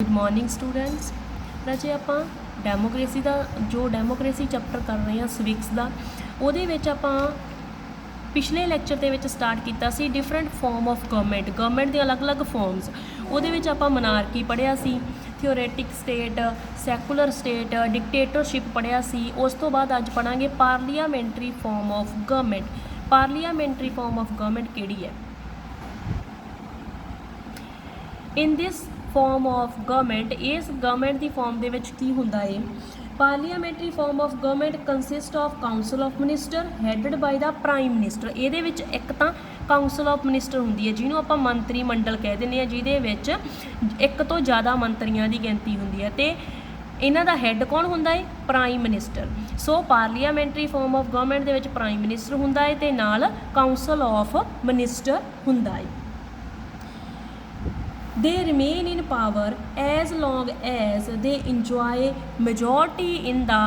Good morning students. राजे आप democracy का जो डेमोक्रेसी चैप्टर कर रहे हैं सिविक्स का वो आप पिछले लैक्चर के स्टार्ट किया सी डिफरेंट फॉर्म ऑफ गवर्नमेंट दी अलग अलग फॉर्म्स वो आप मोनार्की पढ़िया सी, theocratic state, secular state, dictatorship पढ़िया सी। उस तो बाद अज पढ़ांगे parliamentary form of government. Parliamentary form of government किहड़ी है? In this form of government इस गवर्नमेंट की फॉर्म के की हुंदा है parliamentary form of government consist of council of minister headed by the prime minister. ये एक तो काउंसल ऑफ मिनिस्टर होंगी है जिन्होंने आप मंत्री मंडल कह दें, जिहदे एक तो ज़्यादा मंत्रियों की गिनती होंगी है तो इन्हां दा हैड कौन हुंदा है? Prime minister. So parliamentary form of government दे प्राइम मिनिस्टर हुंदा है ते नाल काउंसल ऑफ मिनिस्टर हुंदा है। They remain in power as long as they enjoy majority in the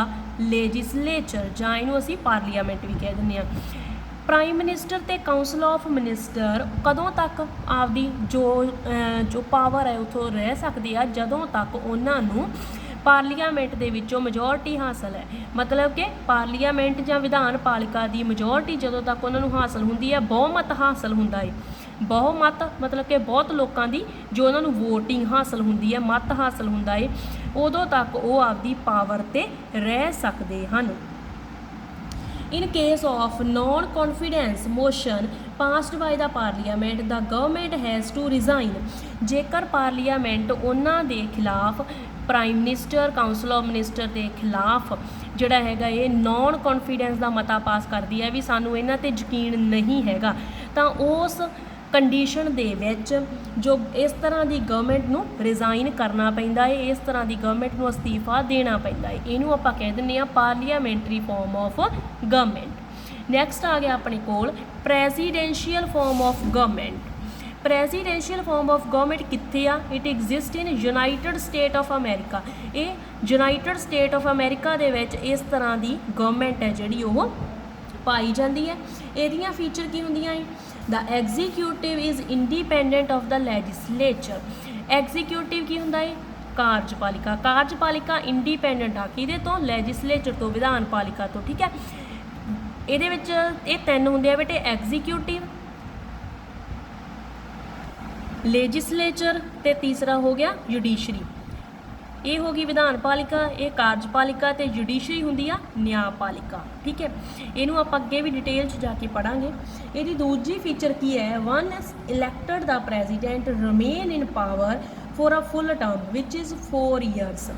legislature ਜਾਂ ਇਹਨੂੰ ਅਸੀਂ ਪਾਰਲੀਆਮੈਂਟ ਵੀ ਕਹਿ ਦਿੰਦੇ ਹਾਂ। ਪ੍ਰਾਈਮ ਮਿਨਿਸਟਰ ਤੇ ਕਾਉਂਸਲ ਆਫ ਮਿਨਿਸਟਰ ਕਦੋਂ ਤੱਕ ਆਪਦੀ ਜੋ ਪਾਵਰ ਹੈ ਉਥੋਂ ਰਹਿ ਸਕਦੇ ਆ ਜਦੋਂ ਤੱਕ ਉਹਨਾਂ ਨੂੰ ਪਾਰਲੀਆਮੈਂਟ ਦੇ ਵਿੱਚੋਂ ਮੈਜੋਰਟੀ ਹਾਸਲ ਹੈ। ਮਤਲਬ ਕਿ ਪਾਰਲੀਆਮੈਂਟ ਜਾਂ ਵਿਧਾਨ ਪਾਲਿਕਾ ਦੀ ਮੈਜੋਰਟੀ ਜਦੋਂ ਤੱਕ ਉਹਨਾਂ ਨੂੰ ਹਾਸਲ ਹੁੰਦੀ ਹੈ, ਬਹੁਮਤ ਹਾਸਲ ਹੁੰਦਾ ਹੈ। ਬਹੁਮਤ मतलब कि बहुत लोगों की जो उन्होंने वोटिंग हासिल होंगी है, मत हासिल होंदा है, उदों तक वो आपदी पावर ते रह सकते हैं। In case of non confidence motion passed by the parliament the government has to resign. जेकर पार्लीआमेंट उन्हां दे खिलाफ prime minister council of minister के खिलाफ जिहड़ा हैगा ये नॉन कॉन्फिडेंस का मता पास करती है भी सानू इन्हां ते यकीन नहीं हैगा, तां उस कंडीशन दे विच जो इस तरह की गवर्नमेंट नूं रिजाइन करना पैंदा है, इस तरह की गवर्नमेंट नूं अस्तीफा देना पैंदा है। इहनूं आपां कह दिंदे आ parliamentary form of government. Next आ गया अपने कोल presidential form of government. Presidential form of government कित्थे आ? It exist in United State of America. ये यूनाइटेड स्टेट ऑफ अमेरिका दे विच इस तरह की गवर्नमेंट है जिहड़ी ओह पाई जाती है। इहदियां फीचर की हुंदियां है? The executive is independent of the legislature. Executive की हुंदा है? कार्यपालिका। कार्यपालिका इंडिपेंडेंट आ किहदे तो? लैजिसलेचर तो, विधान पालिका तो। ठीक है, इहदे विच ये तीन हुंदे आ बेटे, एग्जीक्यूटिव, लैजिसलेचर ते तीसरा हो गया जुडिशरी। ये होगी विधान पालिका, ये कार्यपालिका ते जुडिशरी हुंदी आ न्यायपालिका। ठीक है, इनू आप अगे भी डिटेल च जाके पढ़ांगे। इसकी दूजी फीचर की है? One elected the president remain in power for a full term which is 4 years.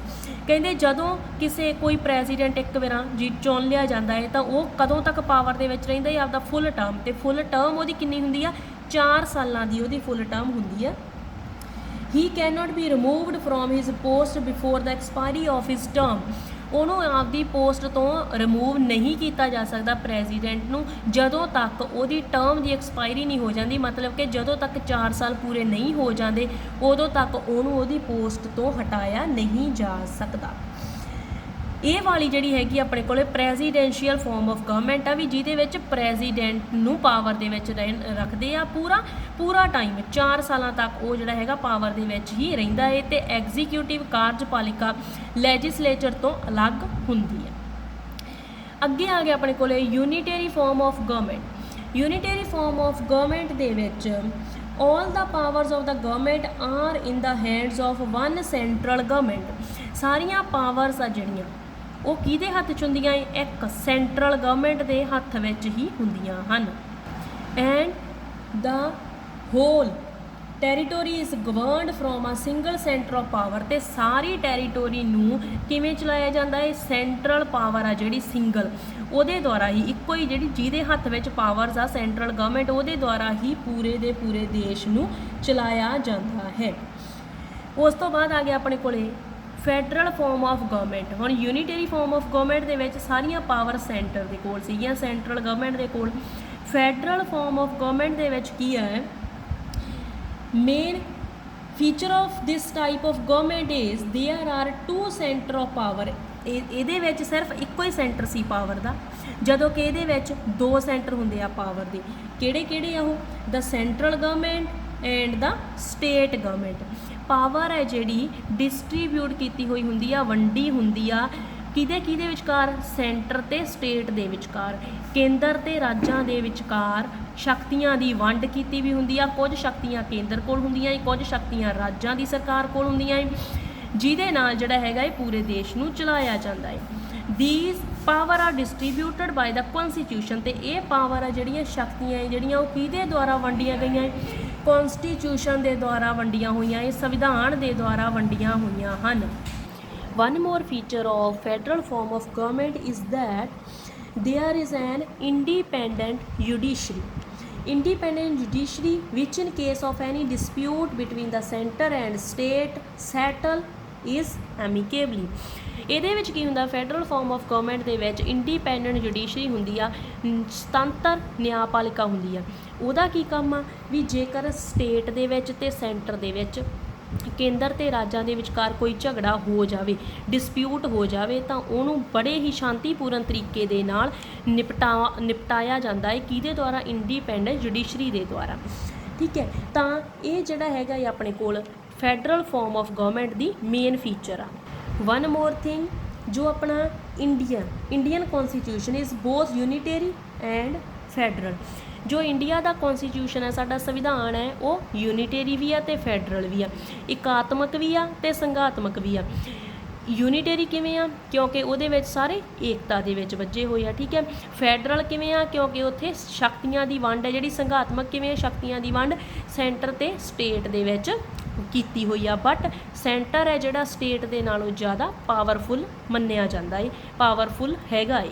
कहते जदों किसी कोई प्रेजिडेंट एक बार जी चुन लिया जाता है तो वह कदों तक पावर दे विच रहिंदा है? आपदा फुल टर्म। तो फुल टर्म वो कितनी हुंदी आ? 4 सालों की वो फुल टर्म हुंदी है। He can not be removed from his post before the expiry of his term. उन्होंने आपकी पोस्ट तो रिमूव नहीं किया जा सकता प्रेजिडेंट नूं जदों तक उहदी टर्म की एक्सपायरी नहीं हो जाती। मतलब कि जदों तक 4 साल पूरे नहीं हो जाते उदों तक उन्होंने उहदी पोस्ट तो हटाया नहीं जा सकता। ये वाली जिहड़ी हैगी अपने कोले प्रेजिडेंशियल फॉर्म ऑफ गवर्नमेंट आ भी जिहदे विच प्रेजिडेंट नूं पावर दे विच रखदे आ पूरा टाइम 4 साल तक वो जिहड़ा हैगा पावर दे विच ही रहिंदा है ते एग्जीक्यूटिव कार्यपालिका लैजिसलेचर तो अलग हुंदी है। अगे आ गया अपने कोले unitary form of government. Unitary form of government दे विच all the powers of the government are in the hands of one central government. सारियां पावर्स आ जिहड़ियां वो किहदे हत्थ च हुंदियां? एक सेंट्रल गवर्नमेंट के हत्थ विच ही हुंदियां हन। And the whole territory is governed from a single centre of power. तो सारी टैरीटोरी नूं किवें चलाया जाता है? सेंट्रल पावर आ जिहड़ी सिंगल ਉਹਦੇ द्वारा ही ਇੱਕੋ ही जिहड़ी ਜਿਹਦੇ हत्थ ਵਿੱਚ पावर्स आ सेंट्रल गवर्नमेंट ਉਹਦੇ द्वारा ही पूरे दे पूरे देश ਨੂੰ ਚਲਾਇਆ ਜਾਂਦਾ ਹੈ। ਉਸ ਤੋਂ ਬਾਅਦ ਆ ਗਿਆ ਆਪਣੇ ਕੋਲੇ फैडरल फॉर्म ऑफ गवर्नमेंट। हुण यूनिटरी फॉर्म ऑफ गवर्नमेंट दे विच सारियां पावर सेंटर दे कोल सीगियां, सेंट्रल गवर्नमेंट दे कोल। फैडरल फॉर्म ऑफ गवर्नमेंट दे विच की है? Main feature of this type of government is there are 2 centre of power. ਇਹਦੇ ਵਿੱਚ ਸਿਰਫ ਇੱਕੋ ਹੀ ਸੈਂਟਰ ਸੀ ਪਾਵਰ ਦਾ, ਜਦੋਂ ਕਿ ਇਹਦੇ ਵਿੱਚ 2 ਸੈਂਟਰ ਹੁੰਦੇ ਆ ਪਾਵਰ ਦੇ। ਕਿਹੜੇ ਕਿਹੜੇ ਆ ਉਹ? The central government and the state government. Power ਹੈ ਜਿਹੜੀ ਡਿਸਟ੍ਰੀਬਿਊਟ ਕੀਤੀ ਹੋਈ ਹੁੰਦੀ ਆ, ਵੰਡੀ ਹੁੰਦੀ ਆ ਕਿਹਦੇ ਵਿਚਕਾਰ, ਸੈਂਟਰ ਤੇ ਸਟੇਟ ਦੇ ਵਿਚਕਾਰ, ਕੇਂਦਰ ਤੇ ਰਾਜਾਂ ਦੇ ਵਿਚਕਾਰ ਸ਼ਕਤੀਆਂ ਦੀ ਵੰਡ ਕੀਤੀ ਵੀ ਹੁੰਦੀ ਆ। ਕੁਝ ਸ਼ਕਤੀਆਂ ਕੇਂਦਰ ਕੋਲ ਹੁੰਦੀਆਂ ਏ, ਕੁਝ ਸ਼ਕਤੀਆਂ ਰਾਜਾਂ ਦੀ ਸਰਕਾਰ ਕੋਲ ਹੁੰਦੀਆਂ ਏ, ਜਿਹਦੇ ਨਾਲ ਜਿਹੜਾ ਹੈਗਾ ਇਹ ਪੂਰੇ ਦੇਸ਼ ਨੂੰ ਚਲਾਇਆ ਜਾਂਦਾ ਹੈ। These power are distributed by the constitution, ਤੇ ਇਹ ਪਾਵਰ ਆ ਜਿਹੜੀਆਂ ਸ਼ਕਤੀਆਂ ਹੈ ਜਿਹੜੀਆਂ ਉਹ ਕਿਹਦੇ ਦੁਆਰਾ ਵੰਡੀਆਂ ਗਈਆਂ ਹੈ, ਕਨਸਟੀਟਿਊਸ਼ਨ ਦੇ ਦੁਆਰਾ ਵੰਡੀਆਂ ਹੋਈਆਂ, ਇਹ ਸੰਵਿਧਾਨ ਦੇ ਦੁਆਰਾ ਵੰਡੀਆਂ ਹੋਈਆਂ ਹਨ। One more feature of federal form of government is that there is an independent judiciary. Independent judiciary which in case of any dispute between the center and state settle is amicably. ਇਹਦੇ ਵਿੱਚ ਕੀ ਹੁੰਦਾ, federal form of government ਦੇ ਵਿੱਚ independent judiciary ਹੁੰਦੀ ਆ, ਸੁਤੰਤਰ ਨਿਆਂਪਾਲਿਕਾ ਹੁੰਦੀ ਆ। ਉਹਦਾ ਕੀ ਕੰਮ ਆ ਵੀ ਜੇਕਰ ਸਟੇਟ ਦੇ ਵਿੱਚ ਤੇ ਸੈਂਟਰ ਦੇ ਵਿੱਚ, ਕੇਂਦਰ ਤੇ ਰਾਜਾਂ ਦੇ ਵਿਚਕਾਰ ਕੋਈ ਝਗੜਾ ਹੋ ਜਾਵੇ, ਡਿਸਪਿਊਟ ਹੋ ਜਾਵੇ, ਤਾਂ ਉਹਨੂੰ ਬੜੇ ਹੀ ਸ਼ਾਂਤੀਪੂਰਨ ਤਰੀਕੇ ਦੇ ਨਾਲ ਨਿਪਟਾਇਆ ਜਾਂਦਾ ਹੈ। ਕਿਹਦੇ ਦੁਆਰਾ, ਇੰਡੀਪੈਂਡੈਂਟ ਜੁਡੀਸ਼ਰੀ ਦੇ ਦੁਆਰਾ। ਠੀਕ ਹੈ, ਤਾਂ ਇਹ ਜਿਹੜਾ ਹੈਗਾ ਇਹ ਆਪਣੇ ਕੋਲ ਫੈਡਰਲ ਫਾਰਮ ਆਫ ਗਵਰਨਮੈਂਟ ਦੀ ਮੇਨ ਫੀਚਰ ਆ। ਵਨ ਮੋਰ ਥਿੰਗ, ਜੋ ਆਪਣਾ Indian constitution is both unitary and federal. ਜੋ ਇੰਡੀਆ ਦਾ ਕੌਨਸਟੀਟਿਊਸ਼ਨ ਹੈ, ਸਾਡਾ ਸੰਵਿਧਾਨ ਹੈ, ਉਹ ਯੂਨੀਟਰੀ ਵੀ ਆ ਅਤੇ ਫੈਡਰਲ ਵੀ ਆ, ਇਕਾਤਮਕ ਵੀ ਆ ਅਤੇ ਸੰਘਾਤਮਕ ਵੀ ਆ। ਯੂਨੀਟਰੀ ਕਿਵੇਂ ਆ, ਕਿਉਂਕਿ ਉਹਦੇ ਵਿੱਚ ਸਾਰੇ ਏਕਤਾ ਦੇ ਵਿੱਚ ਵੱਜੇ ਹੋਏ ਆ। ਠੀਕ ਹੈ, ਫੈਡਰਲ ਕਿਵੇਂ ਆ, ਕਿਉਂਕਿ ਉੱਥੇ ਸ਼ਕਤੀਆਂ ਦੀ ਵੰਡ ਹੈ ਜਿਹੜੀ। ਸੰਘਾਤਮਕ ਕਿਵੇਂ ਆ, ਸ਼ਕਤੀਆਂ ਦੀ ਵੰਡ ਸੈਂਟਰ ਅਤੇ ਸਟੇਟ ਦੇ ਵਿੱਚ ਕੀਤੀ ਹੋਈ ਆ, ਬਟ ਸੈਂਟਰ ਹੈ ਜਿਹੜਾ ਸਟੇਟ ਦੇ ਨਾਲੋਂ ਜ਼ਿਆਦਾ ਪਾਵਰਫੁੱਲ ਮੰਨਿਆ ਜਾਂਦਾ ਹੈ, ਪਾਵਰਫੁੱਲ ਹੈਗਾ ਏ।